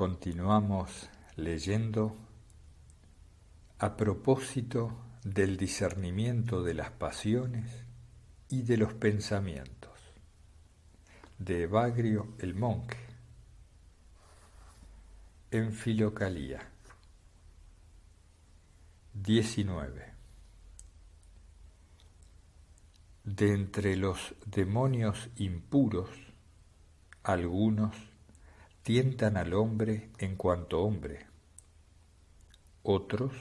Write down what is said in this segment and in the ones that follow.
Continuamos leyendo a propósito del discernimiento de las pasiones y de los pensamientos, de Evagrio el monje, en Filocalía 19. De entre los demonios impuros, algunos tientan al hombre en cuanto hombre, otros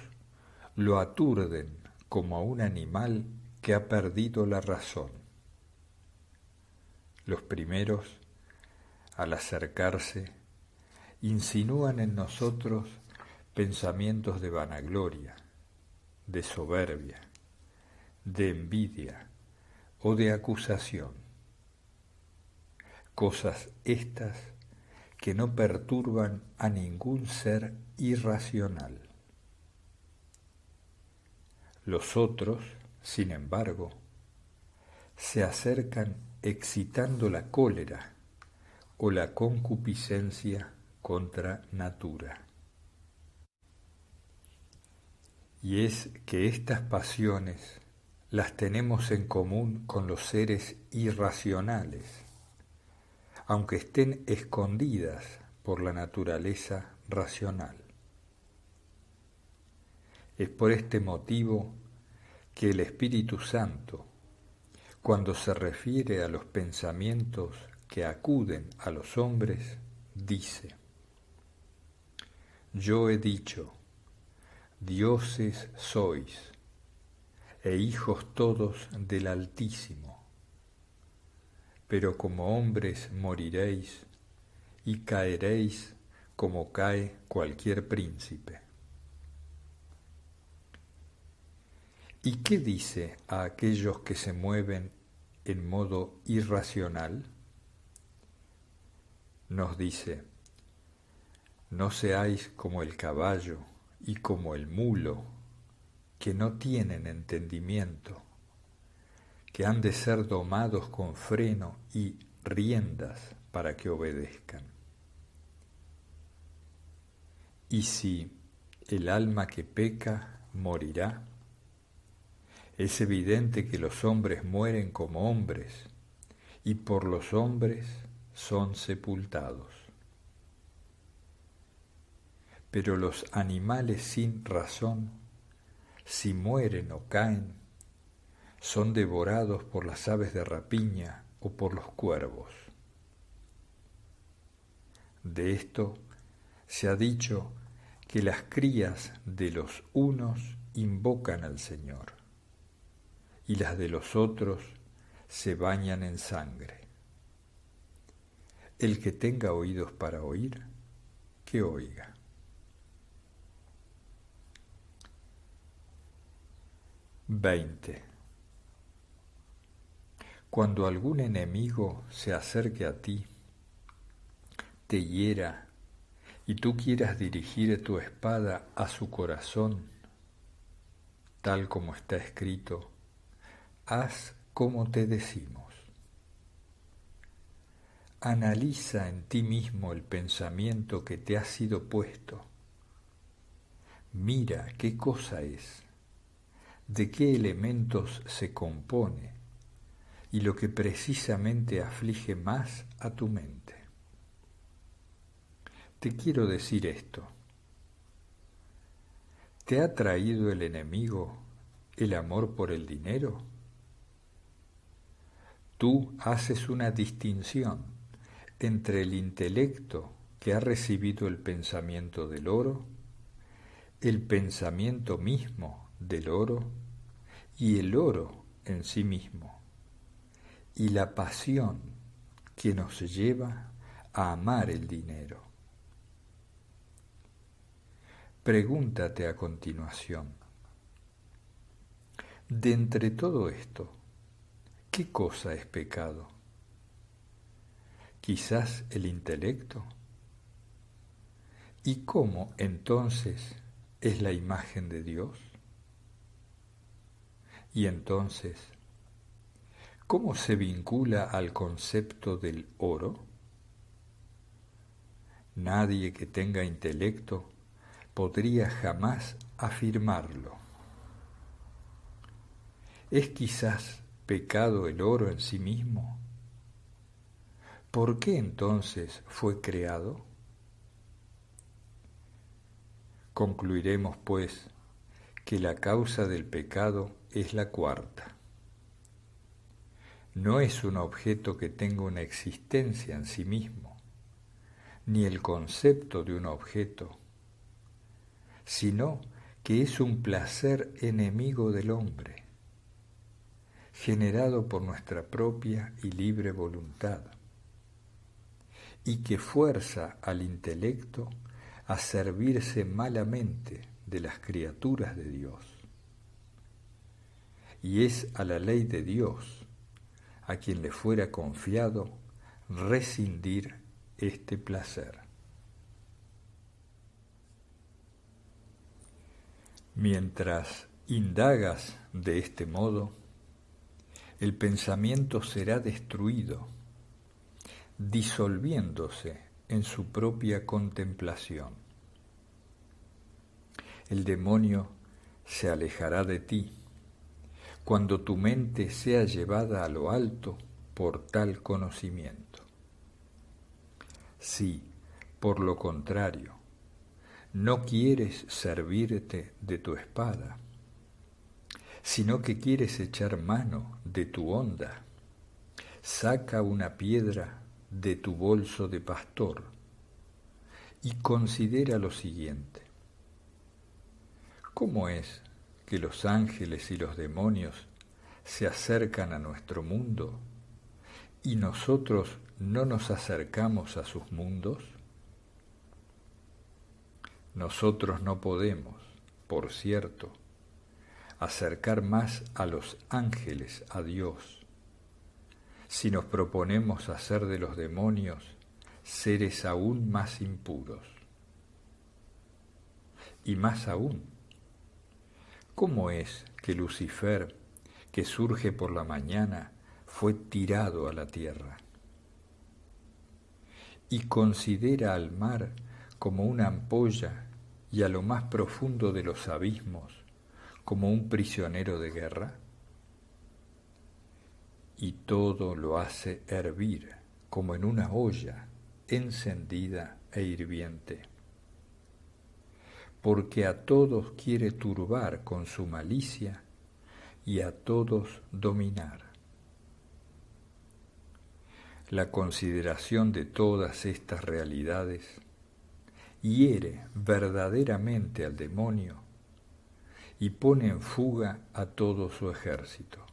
lo aturden como a un animal que ha perdido la razón. Los primeros, al acercarse, insinúan en nosotros pensamientos de vanagloria, de soberbia, de envidia o de acusación. Cosas estas que no perturban a ningún ser irracional. Los otros, sin embargo, se acercan excitando la cólera o la concupiscencia contra natura. Y es que estas pasiones las tenemos en común con los seres irracionales, aunque estén escondidas por la naturaleza racional. Es por este motivo que el Espíritu Santo, cuando se refiere a los pensamientos que acuden a los hombres, dice: Yo he dicho, dioses sois, e hijos todos del Altísimo, pero como hombres moriréis y caeréis como cae cualquier príncipe. ¿Y qué dice a aquellos que se mueven en modo irracional? Nos dice: no seáis como el caballo y como el mulo, que no tienen entendimiento, que han de ser domados con freno y riendas para que obedezcan. Y si el alma que peca morirá, es evidente que los hombres mueren como hombres, y por los hombres son sepultados. Pero los animales sin razón, si mueren o caen, son devorados por las aves de rapiña o por los cuervos. De esto se ha dicho que las crías de los unos invocan al Señor, y las de los otros se bañan en sangre. El que tenga oídos para oír, que oiga. Cuando algún enemigo se acerque a ti, te hiera, y tú quieras dirigir tu espada a su corazón, tal como está escrito, haz como te decimos. Analiza en ti mismo el pensamiento que te ha sido puesto. Mira qué cosa es, de qué elementos se compone y lo que precisamente aflige más a tu mente. Te quiero decir esto. ¿Te ha traído el enemigo el amor por el dinero? Tú haces una distinción entre el intelecto que ha recibido el pensamiento del oro, el pensamiento mismo del oro y el oro en sí mismo, y la pasión que nos lleva a amar el dinero. Pregúntate a continuación, de entre todo esto, ¿qué cosa es pecado? ¿Quizás el intelecto? ¿Y cómo entonces es la imagen de Dios? Y entonces, ¿cómo se vincula al concepto del oro? Nadie que tenga intelecto podría jamás afirmarlo. ¿Es quizás pecado el oro en sí mismo? ¿Por qué entonces fue creado? Concluiremos, pues, que la causa del pecado es la cuarta. No es un objeto que tenga una existencia en sí mismo, ni el concepto de un objeto, sino que es un placer enemigo del hombre, generado por nuestra propia y libre voluntad, y que fuerza al intelecto a servirse malamente de las criaturas de Dios. Y es a la ley de Dios a quien le fuera confiado rescindir este placer. Mientras indagas de este modo, el pensamiento será destruido, disolviéndose en su propia contemplación. El demonio se alejará de ti cuando tu mente sea llevada a lo alto por tal conocimiento. Si, por lo contrario, no quieres servirte de tu espada, sino que quieres echar mano de tu honda, saca una piedra de tu bolso de pastor y considera lo siguiente. ¿Cómo es que los ángeles y los demonios se acercan a nuestro mundo y nosotros no nos acercamos a sus mundos? Nosotros no podemos, por cierto, acercar más a los ángeles a Dios si nos proponemos hacer de los demonios seres aún más impuros. Y más aún, ¿cómo es que Lucifer, que surge por la mañana, fue tirado a la tierra? Y considera al mar como una ampolla y a lo más profundo de los abismos como un prisionero de guerra. Y todo lo hace hervir como en una olla encendida e hirviente, porque a todos quiere turbar con su malicia y a todos dominar. La consideración de todas estas realidades hiere verdaderamente al demonio y pone en fuga a todo su ejército.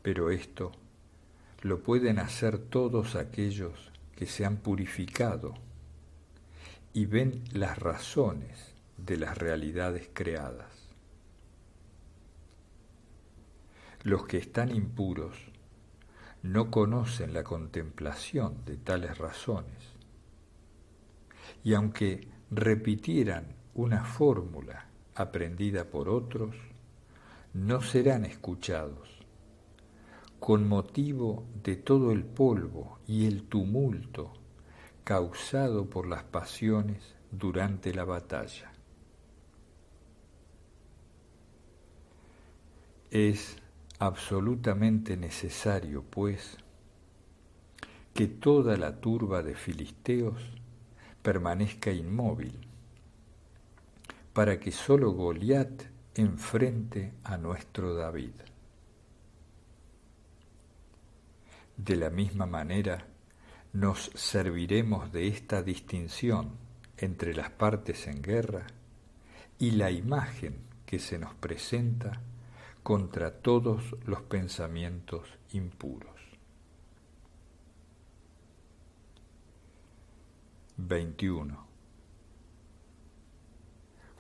Pero esto lo pueden hacer todos aquellos que se han purificado y ven las razones de las realidades creadas. Los que están impuros no conocen la contemplación de tales razones, y aunque repitieran una fórmula aprendida por otros, no serán escuchados, con motivo de todo el polvo y el tumulto causado por las pasiones durante la batalla. Es absolutamente necesario, pues, que toda la turba de filisteos permanezca inmóvil, para que solo Goliat enfrente a nuestro David. De la misma manera, nos serviremos de esta distinción entre las partes en guerra y la imagen que se nos presenta contra todos los pensamientos impuros. 21.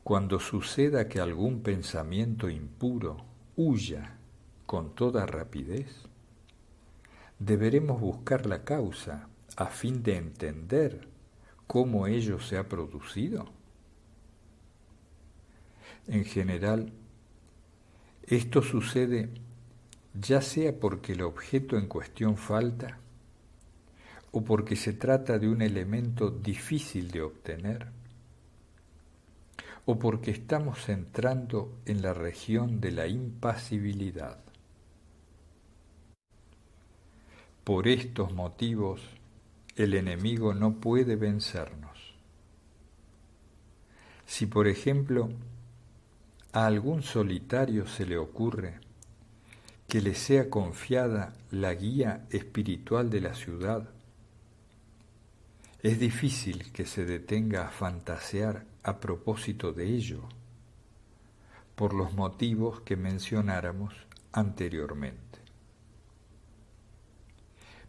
Cuando suceda que algún pensamiento impuro huya con toda rapidez, deberemos buscar la causa a fin de entender cómo ello se ha producido. En general, esto sucede ya sea porque el objeto en cuestión falta o porque se trata de un elemento difícil de obtener, o porque estamos entrando en la región de la impasibilidad. Por estos motivos, el enemigo no puede vencernos. Si, por ejemplo, a algún solitario se le ocurre que le sea confiada la guía espiritual de la ciudad, es difícil que se detenga a fantasear a propósito de ello, por los motivos que mencionáramos anteriormente.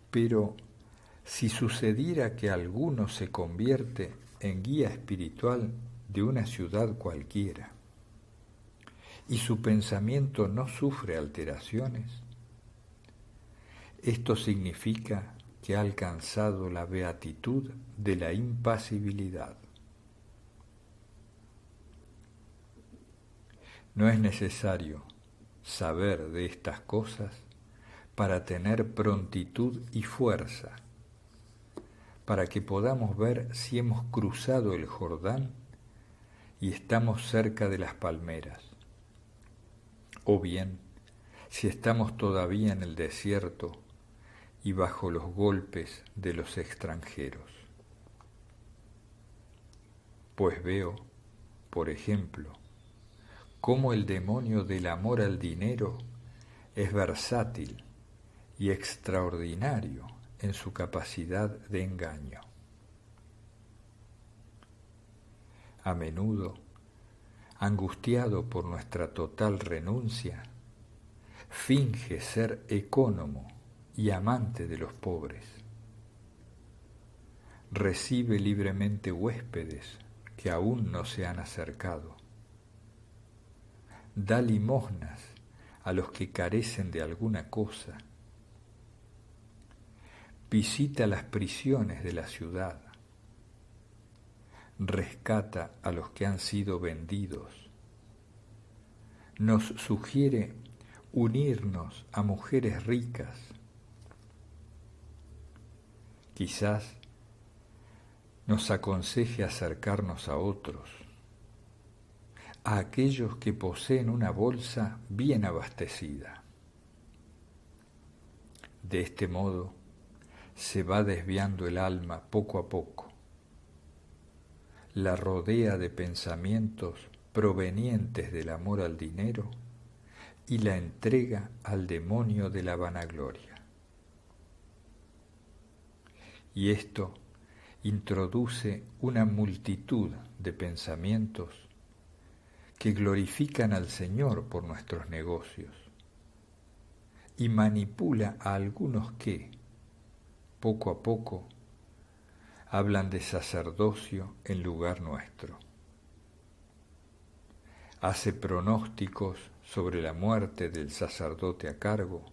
Pero si sucediera que alguno se convierte en guía espiritual de una ciudad cualquiera y su pensamiento no sufre alteraciones, esto significa que ha alcanzado la beatitud de la impasibilidad. No es necesario saber de estas cosas para tener prontitud y fuerza, para que podamos ver si hemos cruzado el Jordán y estamos cerca de las palmeras, o bien si estamos todavía en el desierto y bajo los golpes de los extranjeros. Pues veo, por ejemplo, cómo el demonio del amor al dinero es versátil y extraordinario en su capacidad de engaño. A menudo, angustiado por nuestra total renuncia, finge ser ecónomo y amante de los pobres. Recibe libremente huéspedes que aún no se han acercado. Da limosnas a los que carecen de alguna cosa. Visita las prisiones de la ciudad. Rescata a los que han sido vendidos. Nos sugiere unirnos a mujeres ricas. Quizás nos aconseje acercarnos a otros, a aquellos que poseen una bolsa bien abastecida. De este modo se va desviando el alma poco a poco. La rodea de pensamientos provenientes del amor al dinero y la entrega al demonio de la vanagloria. Y esto introduce una multitud de pensamientos que glorifican al Señor por nuestros negocios y manipula a algunos que, poco a poco, hablan de sacerdocio en lugar nuestro. Hace pronósticos sobre la muerte del sacerdote a cargo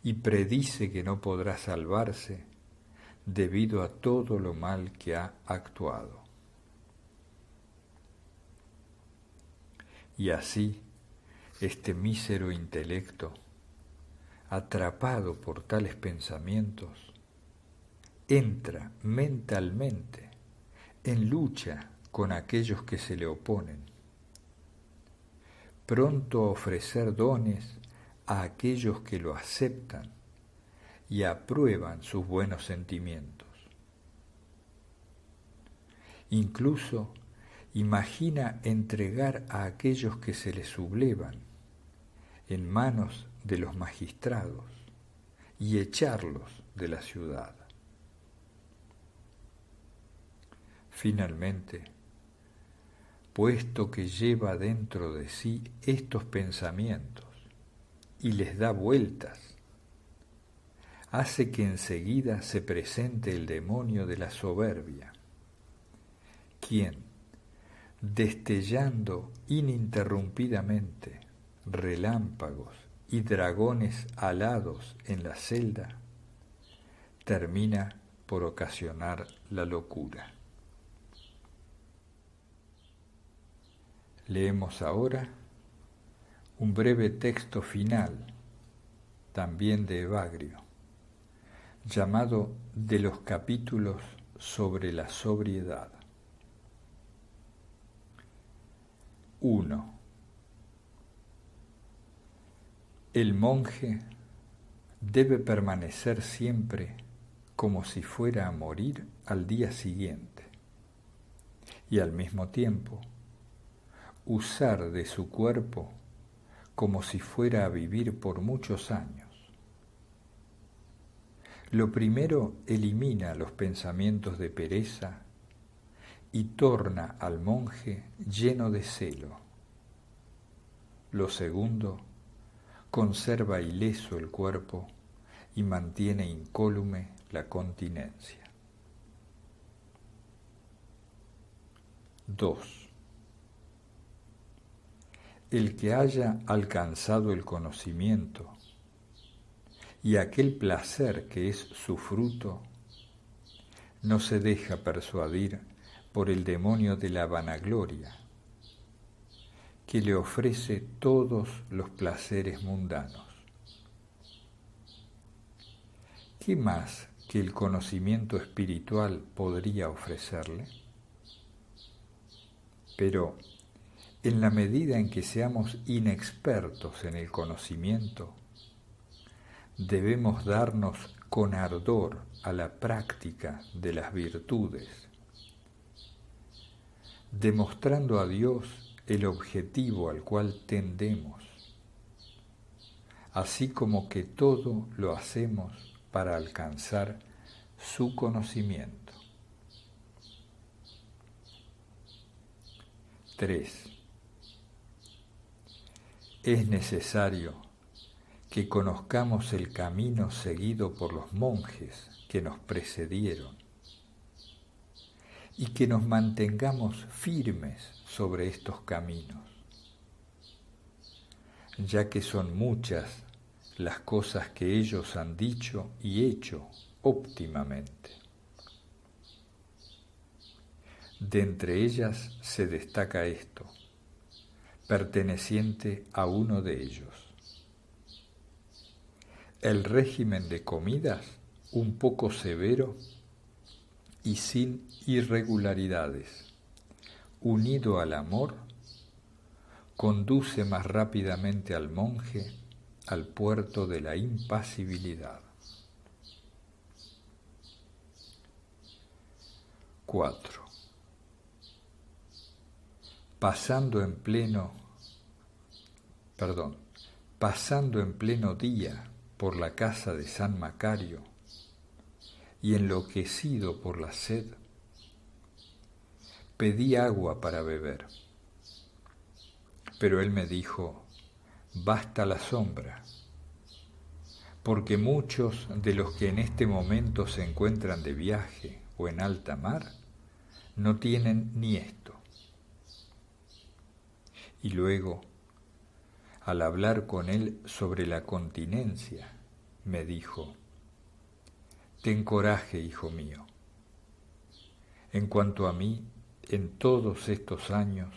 y predice que no podrá salvarse debido a todo lo mal que ha actuado. Y así, este mísero intelecto, atrapado por tales pensamientos, entra mentalmente en lucha con aquellos que se le oponen, pronto a ofrecer dones a aquellos que lo aceptan y aprueban sus buenos sentimientos. Incluso imagina entregar a aquellos que se le sublevan en manos de los magistrados y echarlos de la ciudad. Finalmente, puesto que lleva dentro de sí estos pensamientos y les da vueltas, hace que enseguida se presente el demonio de la soberbia, quien, destellando ininterrumpidamente relámpagos y dragones alados en la celda, termina por ocasionar la locura. Leemos ahora un breve texto final, también de Evagrio, llamado de los capítulos sobre la sobriedad. 1. El monje debe permanecer siempre como si fuera a morir al día siguiente y al mismo tiempo usar de su cuerpo como si fuera a vivir por muchos años. Lo primero elimina los pensamientos de pereza y torna al monje lleno de celo. Lo segundo conserva ileso el cuerpo y mantiene incólume la continencia. 2. El que haya alcanzado el conocimiento y aquel placer que es su fruto, no se deja persuadir por el demonio de la vanagloria, que le ofrece todos los placeres mundanos. ¿Qué más que el conocimiento espiritual podría ofrecerle? Pero, en la medida en que seamos inexpertos en el conocimiento, debemos darnos con ardor a la práctica de las virtudes, demostrando a Dios el objetivo al cual tendemos, así como que todo lo hacemos para alcanzar su conocimiento. 3. Es necesario que conozcamos el camino seguido por los monjes que nos precedieron y que nos mantengamos firmes sobre estos caminos, ya que son muchas las cosas que ellos han dicho y hecho óptimamente. De entre ellas se destaca esto, perteneciente a uno de ellos. El régimen de comidas un poco severo y sin irregularidades, unido al amor, conduce más rápidamente al monje al puerto de la impasibilidad. 4. Pasando en pleno día por la casa de San Macario y enloquecido por la sed, pedí agua para beber. Pero él me dijo, basta la sombra, porque muchos de los que en este momento se encuentran de viaje o en alta mar no tienen ni esto. Y luego, al hablar con él sobre la continencia, me dijo, ten coraje, hijo mío. En cuanto a mí, en todos estos años,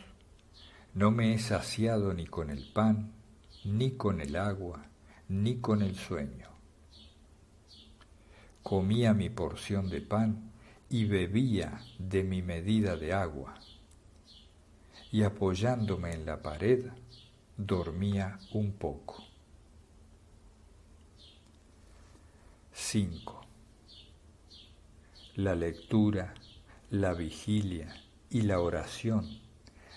no me he saciado ni con el pan, ni con el agua, ni con el sueño. Comía mi porción de pan y bebía de mi medida de agua, y apoyándome en la pared, dormía un poco. 5. La lectura, la vigilia y la oración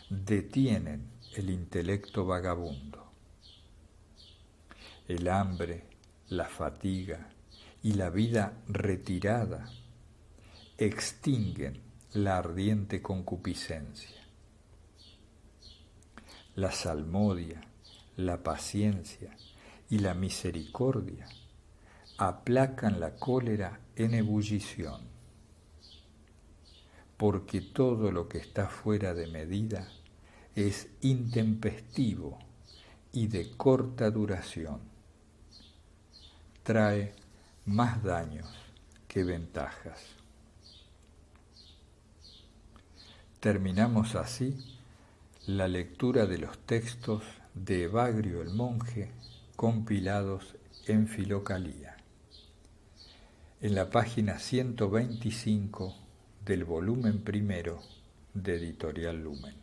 detienen el intelecto vagabundo. El hambre, la fatiga y la vida retirada extinguen la ardiente concupiscencia. La salmodia, la paciencia y la misericordia aplacan la cólera en ebullición, porque todo lo que está fuera de medida es intempestivo y de corta duración. Trae más daños que ventajas. Terminamos así la lectura de los textos de Evagrio el monje compilados en Filocalía. en la página 125 del volumen primero de Editorial Lumen.